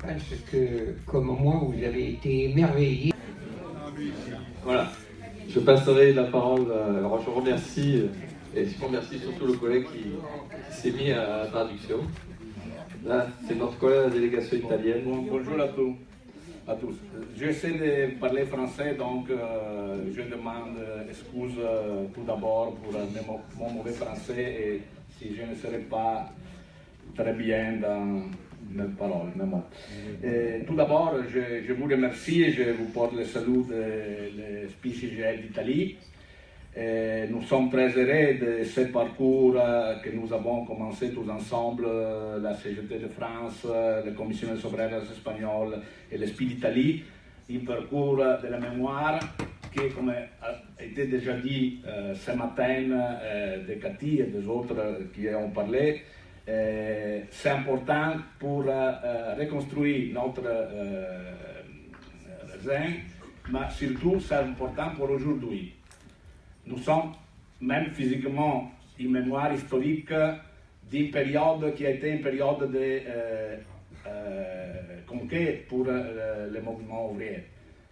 pense que, comme moi, vous avez été émerveillés. Voilà, je passerai la parole. Alors je remercie, et je remercie surtout le collègue qui s'est mis à la traduction. Là, c'est notre collègue de la délégation italienne. Bonjour à tous. J'essaie de parler français, donc je demande excuse tout d'abord pour mon mauvais français et si je ne serai pas très bien dans mes paroles. Mais bon. Tout d'abord, je vous remercie et je vous porte le salut de l'SPCGL d'Italie. Nous sommes très heureux de ce parcours que nous avons commencé tous ensemble, la CGT de France, la Commission souveraine espagnole et l'ESPI d'Italie, un parcours de la mémoire qui, comme a été déjà dit ce matin de Cathy et des autres qui ont parlé, c'est important pour reconstruire notre raisin, mais surtout c'est important pour aujourd'hui. Nous sommes même physiquement une mémoire historique d'une période qui a été une période de conquête pour le mouvement ouvrier.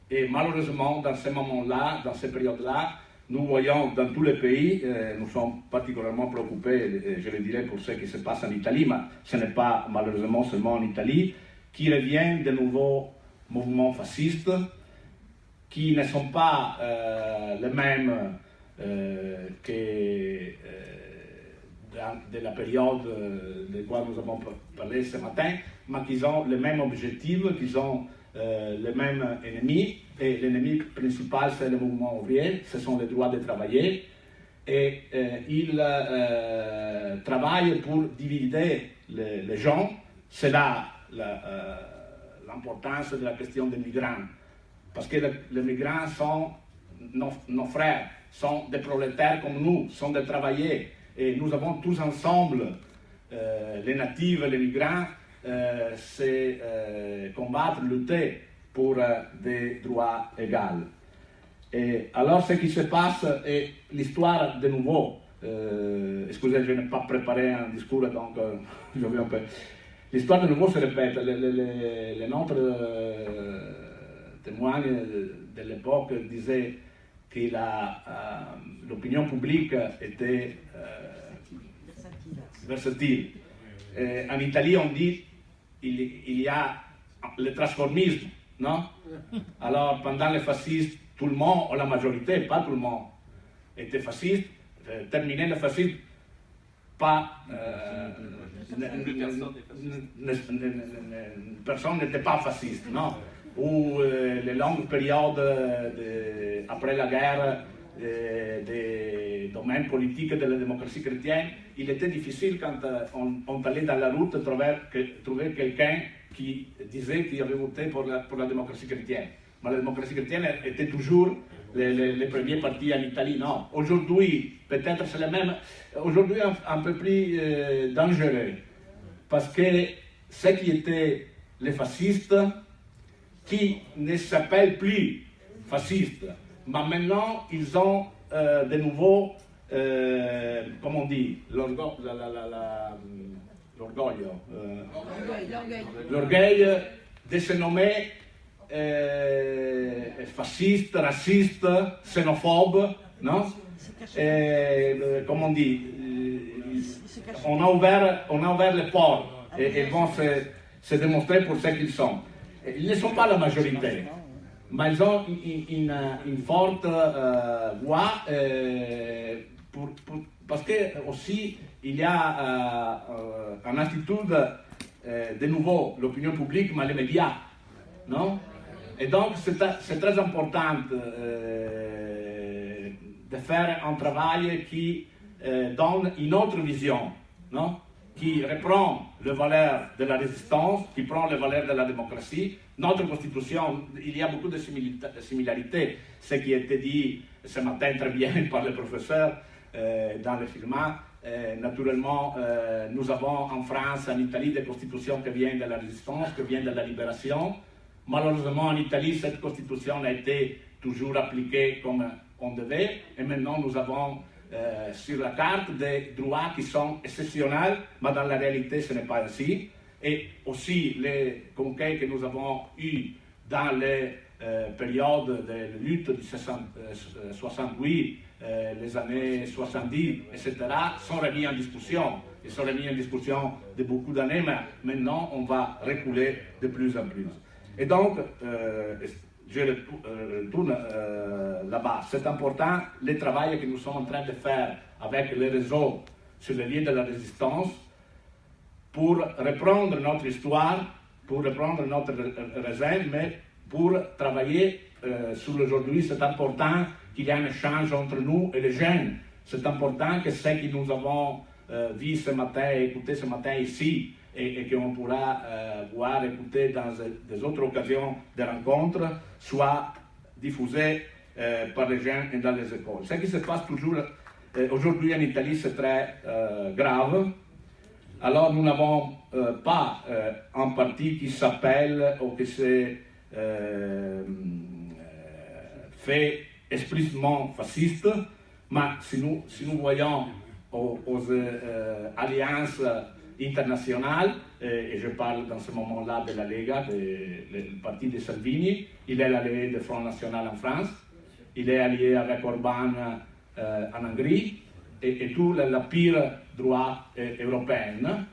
Et malheureusement, dans ce moment-là, dans cette période-là, nous voyons dans tous les pays, nous sommes particulièrement préoccupés, je le dirais pour ce qui se passe en Italie, mais ce n'est pas malheureusement seulement en Italie, qui reviennent de nouveaux mouvements fascistes qui ne sont pas les mêmes que de la période de quoi nous avons parlé ce matin, mais qui ont le même objectif, qui ont le même ennemi, et l'ennemi principal c'est le mouvement ouvrier, ce sont les droits de travailler, et ils travaillent pour diviser les gens. C'est là l'importance de la question des migrants, parce que les migrants sont nos frères, sont des prolétaires comme nous, sont des travailleurs, et nous avons tous ensemble, les natifs et les migrants, combattre, lutter pour des droits égaux. Et alors ce qui se passe est l'histoire de nouveau. Excusez, je n'ai pas préparé un discours, donc je vais un peu. L'histoire de nouveau se répète. Les notre témoin de l'époque disait que l'opinion publique était versatile. En Italie, on dit il y a le transformisme, non? Alors, pendant le fascisme, tout le monde, ou la majorité, pas tout le monde, était fasciste. Terminer le fascisme, personne n'était pas fasciste, non? Ou les longues périodes après la guerre des domaines politiques de la démocratie chrétienne, il était difficile quand on allait dans la route trouver quelqu'un qui disait qu'il avait voté pour la démocratie chrétienne. Mais la démocratie chrétienne était toujours les premiers partis en Italie. Non, aujourd'hui, peut-être c'est le même, aujourd'hui un peu plus dangereux, parce que ce qui étaient les fascistes, qui ne s'appellent plus fascistes, mais maintenant ils ont de nouveau, comment on dit, l'orgueil de se nommer fasciste, raciste, xénophobe, non? Comme on dit, on a ouvert les portes et vont se démontrer pour ce qu'ils sont. Ils ne sont pas la majorité, mais ils ont une forte voix parce que aussi il y a une attitude de nouveau l'opinion publique, mais les médias, non? Et donc c'est très important de faire un travail qui donne une autre vision, non? Qui reprend les valeurs de la résistance, qui prend les valeurs de la démocratie. Notre constitution, il y a beaucoup de similarités. Ce qui a été dit ce matin très bien par le professeur dans le film. Naturellement, nous avons en France, en Italie, des constitutions qui viennent de la résistance, qui viennent de la libération. Malheureusement, en Italie, cette constitution a été toujours appliquée comme on devait. Et maintenant, nous avons sur la carte des droits qui sont exceptionnels, mais dans la réalité, ce n'est pas ainsi. et aussi les conquêtes que nous avons eues dans les périodes de lutte de 68, les années 70, etc., sont remis en discussion. Ils sont remis en discussion de beaucoup d'années, mais maintenant on va reculer de plus en plus. Et donc, je retourne là-bas. C'est important le travail que nous sommes en train de faire avec les réseaux sur les lieux de la résistance pour reprendre notre histoire, pour reprendre notre raisin, mais pour travailler sur l'aujourd'hui. C'est important qu'il y ait un échange entre nous et les jeunes. C'est important que ce que nous avons vu ce matin, écouté ce matin ici, et qu'on pourra voir, écouter dans des autres occasions de rencontres, soit diffusé par les jeunes et dans les écoles. Ce qui se passe toujours aujourd'hui en Italie, c'est très grave. Alors nous n'avons pas un parti qui s'appelle ou qui s'est fait explicitement fasciste, mais si nous voyons aux alliances internationales, et je parle dans ce moment-là de la Lega, le parti de Salvini, il est allié du Front National en France, il est allié avec Orban en Hongrie, et tout la pire droite européenne.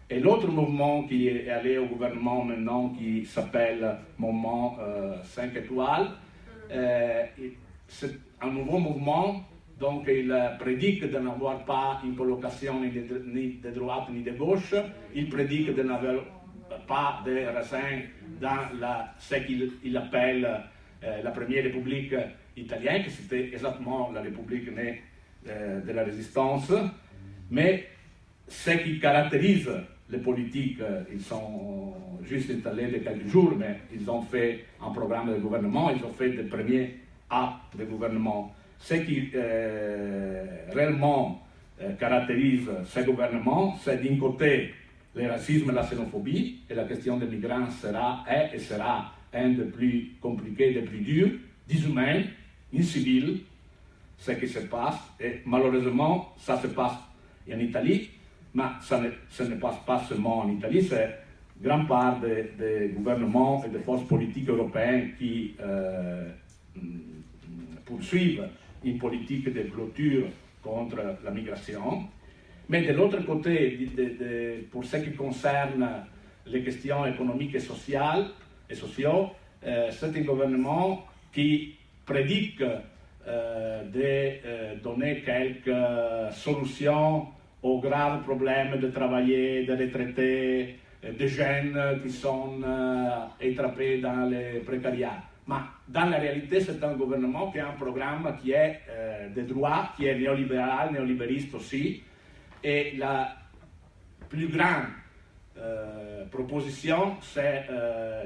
Et l'autre mouvement qui est allé au gouvernement maintenant, qui s'appelle Mouvement 5 étoiles, c'est un nouveau mouvement. Donc il prédique de n'avoir pas une colocation ni de droite ni de gauche. Il prédique de n'avoir pas de racines dans ce qu'il appelle la première république italienne, que c'était exactement la république née de la résistance. Mais ce qui caractérise les politiques, ils sont juste installés de quelques jours, mais ils ont fait un programme de gouvernement, ils ont fait des premiers actes de gouvernement. Ce qui réellement caractérise ce gouvernement, c'est d'un côté le racisme et la xénophobie, et la question des migrants est et sera un des plus compliqués, des plus durs, dishumains, incivils, ce qui se passe, et malheureusement, ça se passe en Italie, mais ça ne passe pas seulement en Italie, c'est grande part des gouvernements et des forces politiques européennes qui poursuivent une politique de clôture contre la migration. Mais de l'autre côté, pour ce qui concerne les questions économiques et sociales, c'est un gouvernement qui prédique de donner quelques solutions aux graves problèmes de travailler, de retraités, de jeunes qui sont attrapés dans le précariat. Mais dans la réalité, c'est un gouvernement qui a un programme qui est de droit, qui est néolibéral, néolibériste aussi. Et la plus grande proposition, c'est,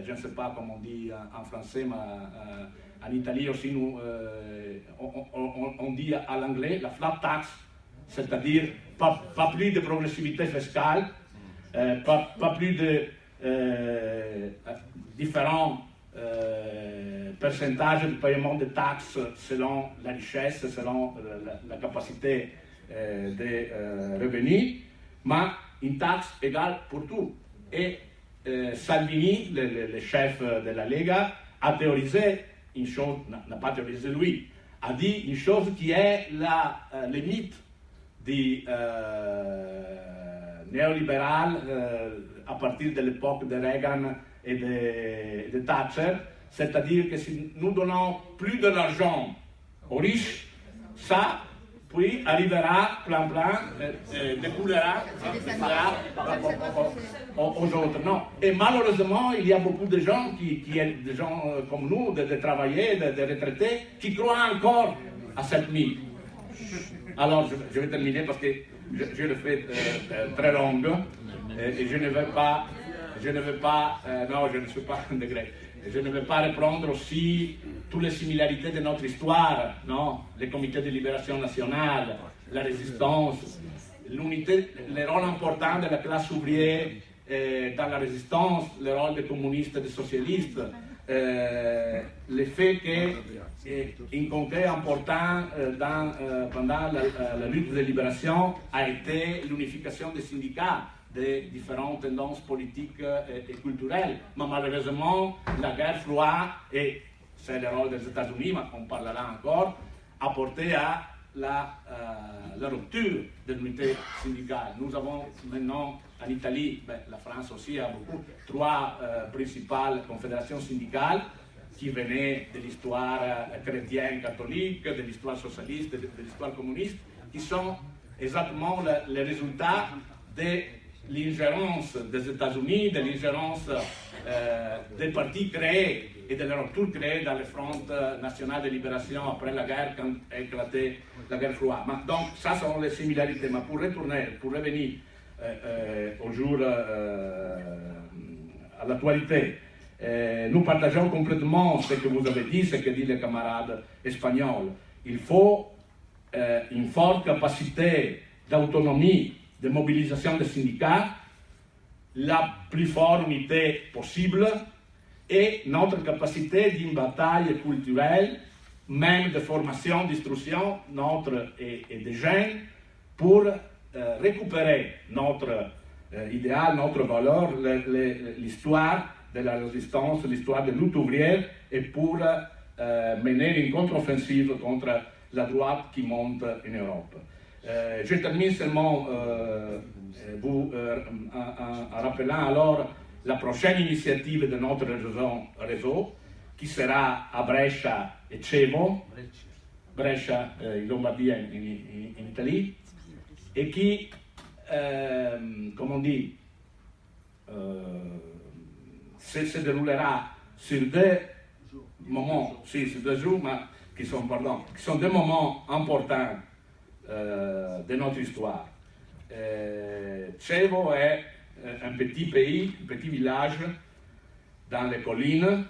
je ne sais pas comment on dit en français, mais en Italie aussi, on dit à l'anglais la flat tax, c'est-à-dire pas plus de progressivité fiscale, pas plus de différents pourcentage de paiement de taxes selon la richesse, selon la capacité des revenus, mais une taxe égale pour tout. Et Salvini, le chef de la Lega, a théorisé une chose, n'a pas théorisé lui, a dit une chose qui est la limite du néolibéral à partir de l'époque de Reagan et de Thatcher, c'est-à-dire que si nous donnons plus de l'argent aux riches, ça, puis arrivera plein, découlera aux autres. Non. Et malheureusement, il y a beaucoup de gens, des gens comme nous, de travailleurs, de retraités, qui croient encore à cette mythe. Alors, je vais terminer parce que je le fais très longue et je ne vais pas, non, je ne suis pas un degré. Je ne vais pas reprendre aussi toutes les similarités de notre histoire, non? Les comités de libération nationale, la résistance, l'unité, le rôle important de la classe ouvrière dans la résistance, le rôle des communistes et des socialistes, le fait qu'un concret important pendant la lutte de libération a été l'unification des syndicats des différentes tendances politiques et culturelles. Mais malheureusement, la guerre froide, et c'est le rôle des États-Unis, mais on parlera encore, a porté à la rupture de l'unité syndicale. Nous avons maintenant en Italie, la France aussi a beaucoup, trois principales confédérations syndicales qui venaient de l'histoire chrétienne catholique, de l'histoire socialiste, de l'histoire communiste, qui sont exactement le résultat de l'ingérence des États-Unis, de l'ingérence des partis créés et de la rupture créée dans le Front national de libération après la guerre, quand a éclaté la guerre froide. Donc ça sont les similarités. Mais pour revenir au jour, à l'actualité, nous partageons complètement ce que vous avez dit, ce que dit le camarade espagnol. Il faut une forte capacité d'autonomie, de mobilisation des syndicats, la plus forte unité possible, et notre capacité d'une bataille culturelle, même de formation, d'instruction, et des jeunes, pour récupérer notre idéal, notre valeur, l'histoire de la résistance, l'histoire de lutte ouvrière, et pour mener une contre-offensive contre la droite qui monte en Europe. Je termine seulement en rappelant alors la prochaine initiative de notre réseau, qui sera à Brescia et Cevo, Brescia in Lombardia, in Italie, et qui, comme on dit, se déroulera sur deux moments, sur 2 jours, mais qui sont des moments importants de notre histoire. Cevo est un petit pays, un petit village dans les collines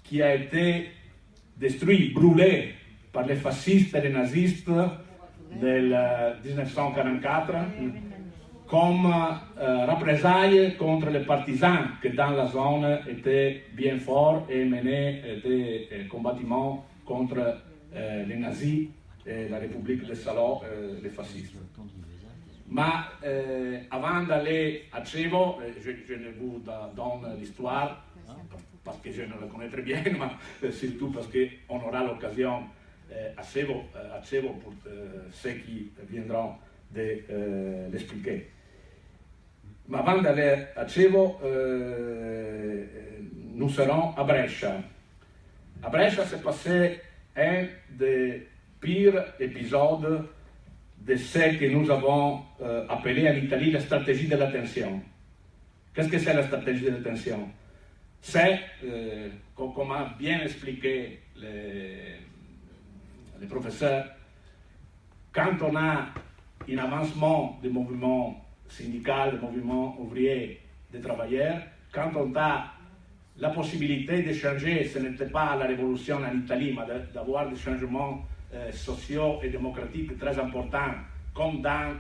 qui a été détruit, brûlé par les fascistes et les nazistes de 1944 comme représailles contre les partisans qui dans la zone étaient bien forts et menaient des combattiments contre les nazis et la République des salauds, les fascistes. Mais avant d'aller à Cevo, je ne vous donne l'histoire parce que je ne la connais très bien, mais surtout parce qu'on aura l'occasion à Cevo pour ceux qui viendront de l'expliquer. Mais avant d'aller à Cevo, nous serons à Brescia. À Brescia s'est passé un des pires épisodes de ce que nous avons appelé en Italie la stratégie de la tension. Qu'est-ce que c'est la stratégie de la tension? C'est, comme a bien expliqué le professeur, quand on a un avancement du mouvement syndical, du mouvement ouvrier, des travailleurs, quand on a la possibilité de changer, ce n'était pas la révolution en Italie, mais d'avoir des changements sociaux et démocratiques très importants, comme dans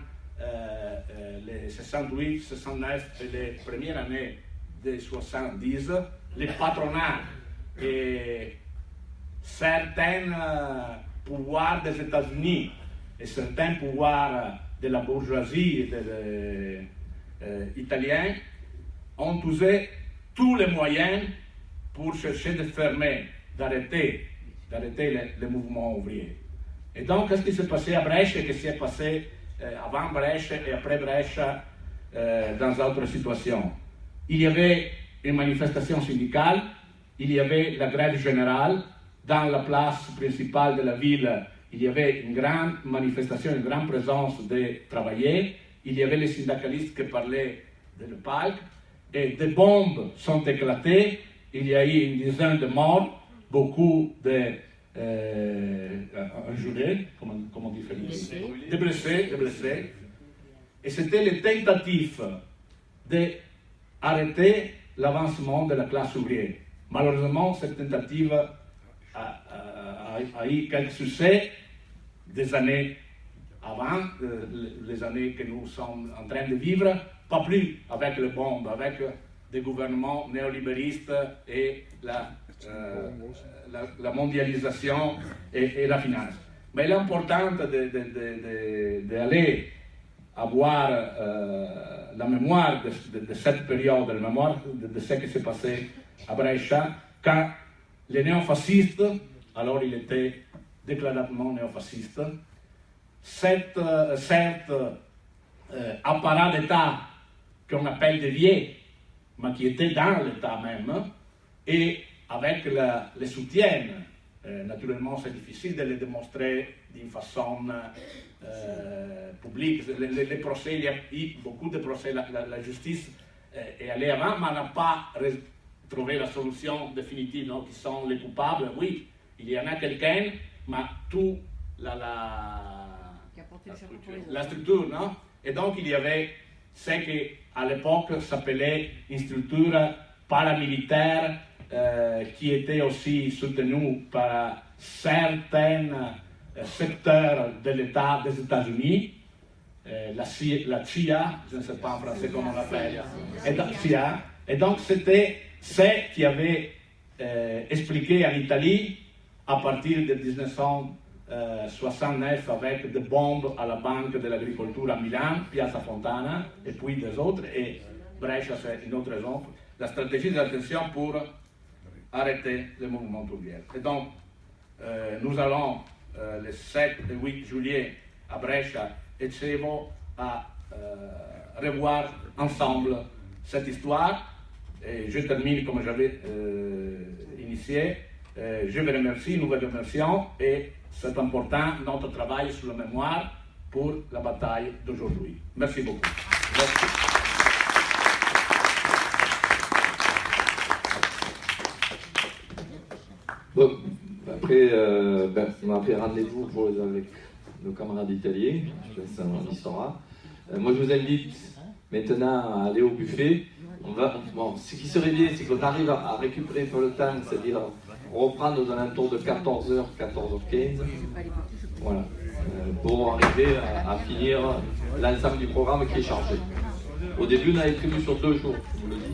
les 68, 69 et les premières années des 70, les patronats et certains pouvoirs des États-Unis et certains pouvoirs de la bourgeoisie italienne ont usé tous les moyens pour chercher de fermer, d'arrêter le mouvement ouvrier. Et donc, qu'est-ce qui s'est passé à Brescia et qu'est-ce qui s'est passé avant Brescia et après Brescia dans d'autres situations? Il y avait une manifestation syndicale, il y avait la grève générale. Dans la place principale de la ville, il y avait une grande manifestation, une grande présence des travailleurs. Il y avait les syndicalistes qui parlaient de le palc. Et des bombes sont éclatées. Il y a eu une dizaine de morts, beaucoup de injurés, comment on dit, des blessés. Et c'était les tentatives d'arrêter l'avancement de la classe ouvrière. Malheureusement, cette tentative a eu quelques succès des années avant, les années que nous sommes en train de vivre, pas plus avec les bombes, avec des gouvernements néolibéralistes et la mondialisation et la finance. Mais l'important d'aller avoir la mémoire de cette période, la mémoire de ce qui s'est passé à Brescia, quand les néofascistes, alors il était déclarativement néofasciste, cet apparat d'État qu'on appelle dévié, mais qui était dans l'État même, et avec le soutien, naturellement c'est difficile de le démontrer d'une façon publique. Les procès, il y a eu beaucoup de procès, la justice est allée avant, mais n'a pas trouvé la solution définitive, non, qui sont les coupables. Oui, il y en a quelqu'un, mais tout la structure, non? Et donc il y avait ce qui à l'époque s'appelait une structure paramilitaire qui était aussi soutenue par certains secteurs de l'État des États-Unis, la CIA, je ne sais pas en français comment on l'appelle, et donc c'était ce qui avait expliqué en Italie à partir de 1969 avec des bombes à la Banque de l'Agricolture à Milan, Piazza Fontana, et puis des autres, et Brescia c'est une autre raison, la stratégie de l'attention pour arrêter le mouvement tourbière. Et donc, nous allons le 7 et 8 juillet à Brescia et Cevo à revoir ensemble cette histoire. Et je termine comme j'avais initié. Je vous remercie, nous vous remercions, et c'est important notre travail sur la mémoire pour la bataille d'aujourd'hui. Merci beaucoup. Merci. Bon, après, on a pris rendez-vous avec nos camarades italiens, je laisse en histoire. Moi, je vous invite maintenant à aller au buffet. Ce qui serait bien, c'est qu'on arrive à récupérer pour le temps, c'est-à-dire reprendre aux alentours de 14h, 14h15, voilà, pour arriver à finir l'ensemble du programme qui est chargé. Au début, on avait prévu sur 2 jours, je vous le dis.